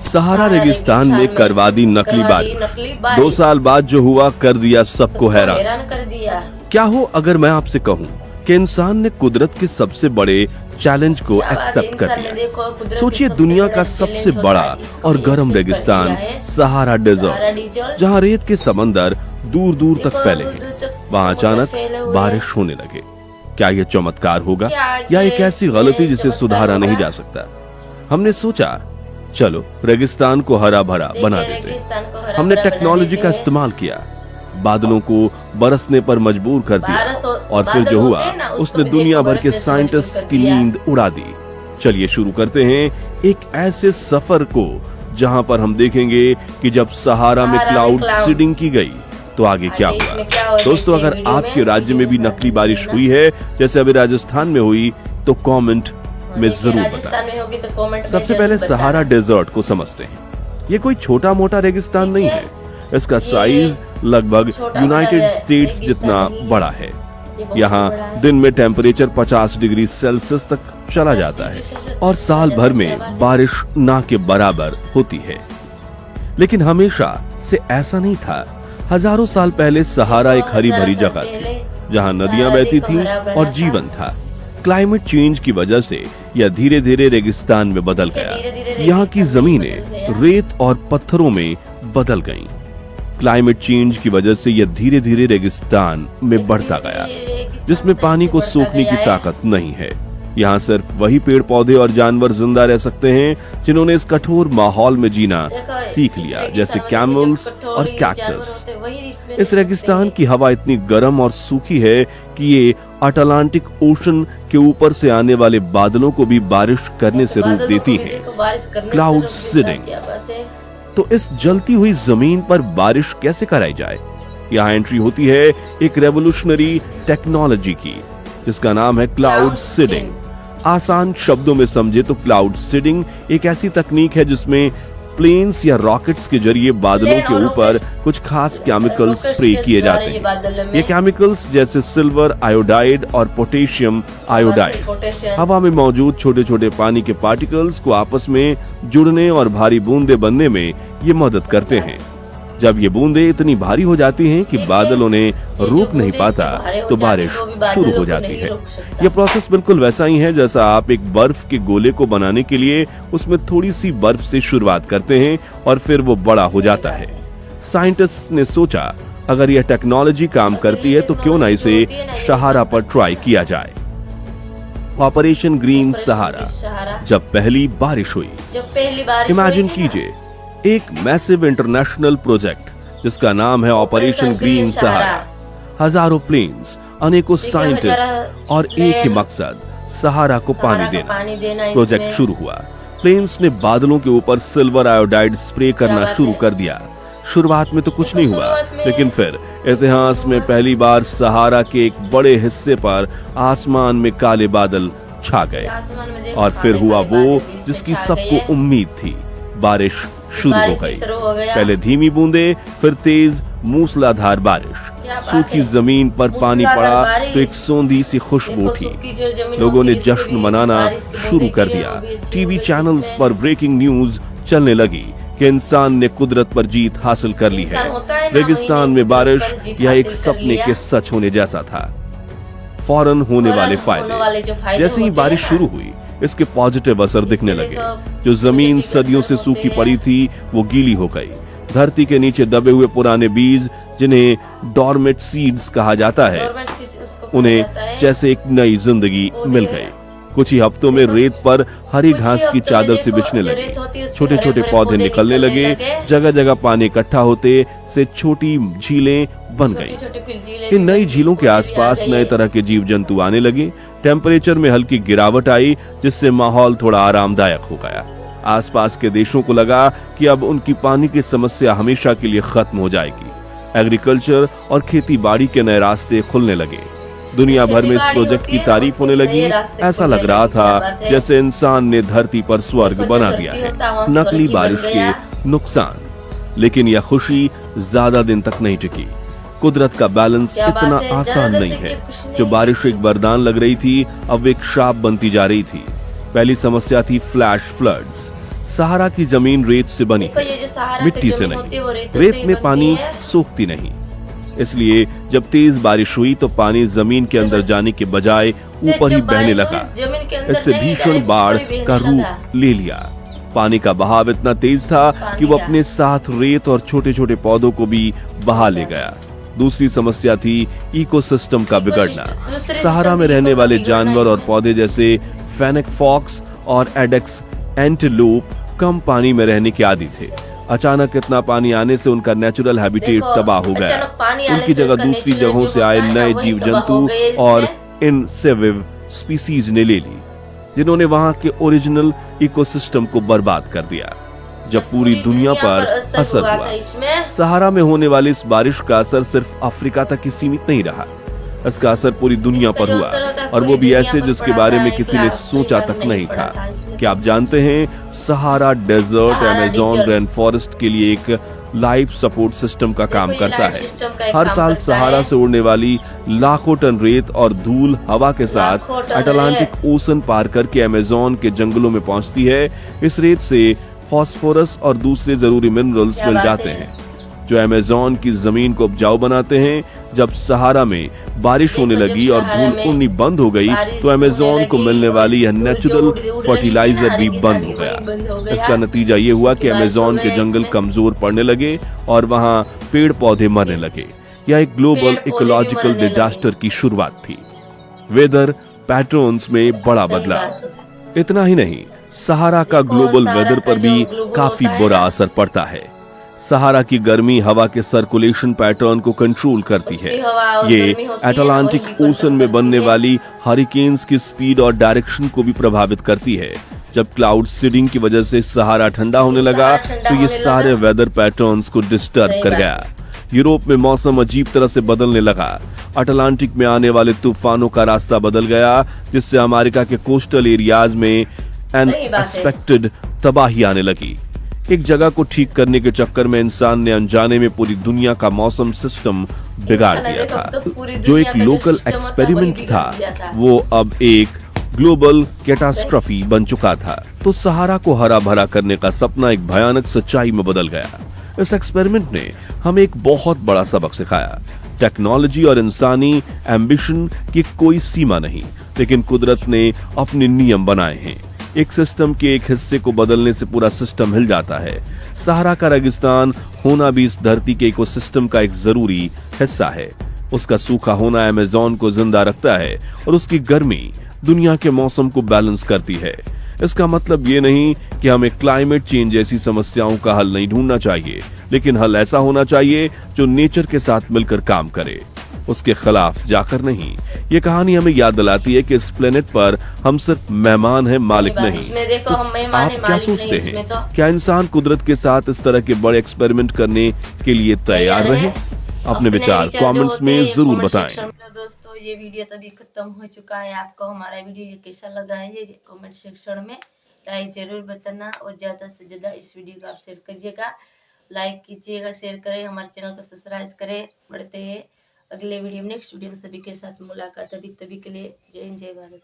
सहारा रेगिस्तान में करवा दी नकली बारिश। 2 साल बाद जो हुआ कर दिया सबको हैरान कर दिया। क्या हो अगर मैं आपसे कहूं कि इंसान ने कुदरत के सबसे बड़े चैलेंज को एक्सेप्ट कर लिया। सोचिए दुनिया का सबसे बड़ा और गर्म रेगिस्तान सहारा डेजर्ट, जहां रेत के समंदर दूर दूर तक फैले हैं, वहां अचानक बारिश होने लगे। क्या यह चमत्कार होगा या एक ऐसी गलती जिसे सुधारा नहीं जा सकता? हमने सोचा चलो रेगिस्तान को हरा भरा बना देते हैं। हमने टेक्नोलॉजी का इस्तेमाल किया, बादलों को बरसने पर मजबूर कर दिया और फिर जो हुआ उसने दुनिया भर के साइंटिस्ट की नींद उड़ा दी। चलिए शुरू करते हैं एक ऐसे सफर को जहां पर हम देखेंगे कि जब सहारा में क्लाउड सीडिंग की गई तो आगे क्या हुआ। दोस्तों, अगर आपके राज्य में भी नकली बारिश हुई है जैसे अभी राजस्थान में हुई तो कमेंट में जरूर बताएं। सबसे पहले सहारा डेजर्ट को समझते हैं। ये कोई छोटा मोटा रेगिस्तान नहीं है, इसका साइज लगभग यूनाइटेड स्टेट्स जितना बड़ा है। यहाँ दिन में टेम्परेचर 50 डिग्री सेल्सियस तक चला जाता है और साल भर में बारिश ना के बराबर होती है। लेकिन हमेशा से ऐसा नहीं था। हजारों साल पहले सहारा एक हरी भरी जगह थी जहाँ नदियां बहती थीं और जीवन था। क्लाइमेट चेंज की वजह से यह धीरे धीरे रेगिस्तान में बदल गया। यहाँ की जमीनें रेत और पत्थरों में बदल गईं। क्लाइमेट चेंज की वजह से यह धीरे धीरे रेगिस्तान में बढ़ता गया जिसमें पानी को सोखने की ताकत नहीं है। यहाँ सिर्फ वही पेड़ पौधे और जानवर जिंदा रह सकते हैं जिन्होंने इस कठोर माहौल में जीना सीख लिया, जैसे कैमल्स और कैक्टस। इस रेगिस्तान की हवा इतनी गर्म और सूखी है कि ये अटलांटिक ओशन के ऊपर से आने वाले बादलों को भी बारिश करने से रोक देती है। Cloud seeding. तो इस जलती हुई जमीन पर बारिश कैसे कराई जाए? यहाँ एंट्री होती है एक रेवोल्यूशनरी टेक्नोलॉजी की जिसका नाम है क्लाउड सीडिंग। आसान शब्दों में समझे तो क्लाउड सीडिंग एक ऐसी तकनीक है जिसमें प्लेन्स या रॉकेट्स के जरिए बादलों के ऊपर कुछ खास केमिकल्स स्प्रे किए जाते हैं। ये केमिकल्स जैसे सिल्वर आयोडाइड और पोटेशियम आयोडाइड हवा में मौजूद छोटे छोटे पानी के पार्टिकल्स को आपस में जुड़ने और भारी बूंदें बनने में ये मदद करते हैं। जब ये बूंदें इतनी भारी हो जाती हैं कि बादल उन्हें रोक नहीं पाता तो बारिश शुरू हो जाती है। यह प्रोसेस बिल्कुल वैसा ही है जैसा आप एक बर्फ के गोले को बनाने के लिए उसमें थोड़ी सी बर्फ से शुरुआत करते हैं और फिर वो बड़ा हो जाता है। साइंटिस्ट ने सोचा अगर यह टेक्नोलॉजी काम करती है तो क्यों ना इसे सहारा पर ट्राई किया जाए। ऑपरेशन ग्रीन सहारा। जब पहली बारिश हुई, इमेजिन कीजिए एक मैसिव इंटरनेशनल प्रोजेक्ट जिसका नाम है ऑपरेशन ग्रीन सहारा। हजारों प्लेन्स, अनेकों साइंटिस्ट और एक ही मकसद, सहारा को पानी देना। प्रोजेक्ट शुरू हुआ। प्लेन्स ने बादलों के ऊपर सिल्वर आयोडाइड स्प्रे करना शुरू कर दिया। शुरुआत में तो कुछ नहीं हुआ, लेकिन फिर इतिहास में पहली बार सहारा के एक बड़े हिस्से पर आसमान में काले बादल छा गए और फिर हुआ वो जिसकी सबको उम्मीद थी। बारिश शुरू हो गई। पहले धीमी बूंदे, फिर तेज मूसलाधार बारिश। सूखी जमीन पर पानी पड़ा तो एक सौंधी सी खुशबू उठी। लोगों ने जश्न मनाना शुरू कर दिया। टीवी चैनल्स पर ब्रेकिंग न्यूज चलने लगी कि इंसान ने कुदरत पर जीत हासिल कर ली है। रेगिस्तान में बारिश यह एक सपने के सच होने जैसा था। फौरन होने वाले फायदे। जैसे ही बारिश शुरू हुई इसके पॉजिटिव असर दिखने लगे। जो जमीन सदियों से सूखी पड़ी थी वो गीली हो गई। धरती के नीचे दबे हुए पुराने बीज जिन्हें डॉर्मेट सीड्स कहा जाता है, उन्हें जैसे एक नई जिंदगी मिल गई। कुछ ही हफ्तों में रेत पर हरी घास की चादर से बिछने लगी। छोटे छोटे पौधे निकलने लगे। जगह जगह पानी इकट्ठा होते से छोटी झीलें बन गईं। इन नई झीलों के आसपास नए तरह के जीव जंतु आने लगे। टेम्परेचर में हल्की गिरावट आई जिससे माहौल थोड़ा आरामदायक हो गया। आसपास के देशों को लगा कि अब उनकी पानी की समस्या हमेशा के लिए खत्म हो जाएगी। एग्रीकल्चर और खेती बाड़ी के नए रास्ते खुलने लगे। दुनिया भर में इस प्रोजेक्ट की तारीफ होने लगी। ऐसा लग रहा था जैसे इंसान ने धरती पर स्वर्ग बना दिया है। नकली बारिश के नुकसान। लेकिन यह खुशी ज्यादा दिन तक नहीं टिकी। कुदरत का बैलेंस इतना आसान नहीं है। जो बारिश एक वरदान लग रही थी अब एक श्राप बनती जा रही थी। पहली समस्या थी फ्लैश फ्लड्स। सहारा की जमीन रेत से बनी देखो ये है, जो सहारा की मिट्टी से जमीन होती है वो नहीं। रेतों से रेत ही में बनती पानी है। सोखती नहीं, इसलिए जब तेज बारिश हुई तो पानी जमीन के अंदर जाने के बजाय ऊपर ही जब बहने बारिश लगा। जमीन के अंदर इससे नहीं, भीषण डायरेक्ट बाढ़ ऊपर ही का बहने लगा। रूप ले लिया। पानी का बहाव इतना तेज था कि वो का। अपने साथ रेत और छोटे छोटे पौधों को भी बहा ले गया। दूसरी समस्या थी इकोसिस्टम का बिगड़ना। दूसरे सहारा में सिस्टम रहने का वाले बिगड़ना जानवर और इसमें। पौधे जैसे फेनेक फॉक्स और एडेक्स एंटीलोप कम पानी में रहने के आदी थे। अचानक इतना पानी आने से उनका नेचुरल हैबिटेट देखो, तबाह हो गया। अचानक पानी आने उनकी से जगह उसका दूसरी नेचुरल जगहों जो से आए होता है ना, नए वही जीव तबाह हो जंतु गए और इसमें। इनसेविव स्पीसीज ने ले ली, जिन्होंने वहां के ओरिजिनल इकोसिस्टम को बर्बाद कर दिया। जब पूरी दुनिया पर असर था हुआ, इसमें। सहारा में होने वाली इस बारिश का असर सिर्फ अफ्रीका तक ही सीमित नहीं रहा। इसका असर पूरी दुनिया इसका पर जो हुआ, असर होता है और वो पूरी भी दुनिया ऐसे पर जिसके पड़ा बारे था, में एक किसी ने लाख सोचा अफ्रीका तक में नहीं पड़ा था। इसमें। क्या आप जानते हैं Sahara desert Sahara Amazon desert rain forest के लिए एक लाइफ सपोर्ट सिस्टम का काम ये करता लाइफ है। सिस्टम का एक हर काम साल करता सहारा है। से उड़ने वाली लाखों टन रेत और धूल हवा के साथ लाखों टन अटलांटिक रेत। ओशन पार करके अमेज़न के जंगलों में पहुंचती है। इस रेत से फास्फोरस और दूसरे जरूरी मिनरल्स क्या मिल बात जाते है। हैं, जो अमेज़न की जमीन को उपजाऊ बनाते हैं। जब सहारा में बारिश होने देखो, जब लगी और सहारा धूल में उड़नी बंद हो गई बारिश तो होने अमेज़न को लगी मिलने और वाली यह धूल जो नेचुरल उड़ रही थी फर्टिलाइजर ना, भी हर बंद की हो सारी वही बंद हो गया। गया। इसका नतीजा ये हुआ कि बारिश हो अमेज़न के गया जंगल इसमें। कमजोर पड़ने लगे और वहां पेड़ पौधे मरने लगे। यह एक ग्लोबल पेड़ पौधे भी इकोलॉजिकल मरने डिजास्टर लगे। की शुरुआत थी। वेदर पैटर्न्स में बड़ा सही बदलाव। बात है। इतना ही नहीं, सहारा का देखो, ग्लोबल सहारा वेदर का पर जो भी ग्लोबल काफी होता है बुरा ना, असर पड़ता है। सहारा की गर्मी हवा के सर्कुलेशन पैटर्न को कंट्रोल करती है। उसकी हवा और ये गर्मी होती है ना, अटलांटिक वही भी ओशन में कंट्रोल बनने करती है। वाली हरिकेन्स की स्पीड और डायरेक्शन को भी प्रभावित करती है। जब क्लाउड सीडिंग की वजह से सहारा ठंडा होने लगा सहारा ठंडा तो ये होने लगा। सारे वेदर पैटर्न्स को डिस्टर्ब सही कर बात गया। यूरोप में मौसम अजीब तरह से बदलने लगा। अटलांटिक में आने वाले तूफानों का रास्ता बदल गया, जिससे अमेरिका के कोस्टल एरियाज में सही बात है। अनएक्सपेक्टेड तबाही आने लगी। एक जगह को ठीक करने के चक्कर में इंसान ने अनजाने में पूरी दुनिया का मौसम सिस्टम बिगाड़ इंसान ने दिया देखो, था। तो पूरी जो दुनिया एक का जो लोकल सिस्टम होता है, वही एक्सपेरिमेंट बिगड़ था, गया था। वो अब एक ग्लोबल कैटास्ट्रफी बन चुका था। तो सहारा को हरा भरा करने का सपना एक भयानक सच्चाई में बदल गया। इस एक्सपेरिमेंट ने हमें एक बहुत बड़ा सबक सिखाया। टेक्नोलॉजी और इंसानी एम्बिशन की कोई सीमा नहीं, लेकिन कुदरत ने अपने नियम बनाए हैं। एक सिस्टम के एक हिस्से को बदलने से पूरा सिस्टम हिल जाता है। सहारा का रेगिस्तान होना भी इस धरती के इकोसिस्टम का एक जरूरी हिस्सा है। उसका सूखा होना अमेज़न को जिंदा रखता है और उसकी गर्मी दुनिया के मौसम को बैलेंस करती है। इसका मतलब ये नहीं कि हमें क्लाइमेट चेंज जैसी समस्याओं का हल नहीं ढूंढना चाहिए, लेकिन हल ऐसा होना चाहिए जो नेचर के साथ मिलकर काम करे, उसके खिलाफ जाकर नहीं। ये कहानी हमें याद दिलाती है कि इस प्लेनेट पर हम सिर्फ मेहमान हैं, मालिक सही बात, नहीं। इसमें देखो, हम मेहमान आप हैं, क्या मालिक नहीं, सोचते इसमें हैं? तो क्या इंसान कुदरत के साथ इस तरह के बड़े एक्सपेरिमेंट करने के लिए तैयार रहे? अपने विचार जो कमेंट्स होते में हैं, जरूर कमेंट बताएं। सेक्शन में। दोस्तों, ये वीडियो तो अभी खत्म हो चुका है। आपको हमारा वीडियो ये कैसा लगा है ये कमेंट सेक्शन में राय जरूर बताना, और ज्यादा से ज्यादा इस वीडियो को आप शेयर करिएगा, लाइक कीजिएगा, शेयर करें, हमारे चैनल को सब्सक्राइब करें। बढ़ते हैं अगले वीडियो में, नेक्स्ट वीडियो में सभी के साथ मुलाकात। अभी तभी के लिए जय हिंद, जय भारत।